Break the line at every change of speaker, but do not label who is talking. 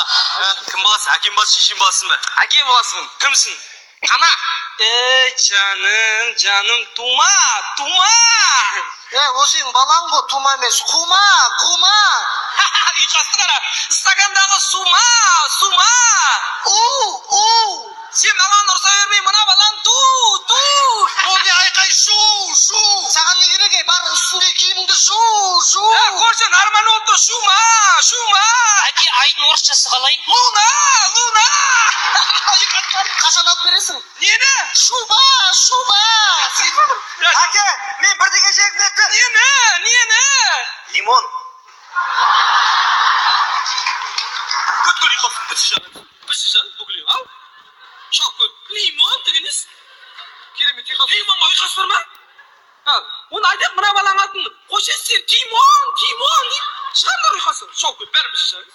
бала. Кім боласың? Әкем боласың, шешем боласың ба? Әкем боласың. Кімсің? Қана. Жаным, тума.
О сенің балаң ғой, тума емес, құма.
Ұйқасты қара, стакандағы сума. Сен баланы ұрса бермей, мына баланы ту.
Ол не айқай, шу. Саған не керек, бар үстінде киіміңді шу.
Көрсен, арман олды, шума.
Әке, айдың орысшасы қалай?
Луна.
Қашан алып бересің?
Нені?
Шуба. Әке, мен бірдеңе жегім етті.
Нені?
Лимон.
Көткіл ұйқасын, бірші жан, бүгілі, ал? Шақ көл, лимон дегеніз? Керемет ұйқасын. Лимонға ұйқасы бар ма? Оны айтып, мына балаң атын, қош сен, Тимон, дейіп, шығардар ұйқасы. Шақ көл, бәрі бірші жан.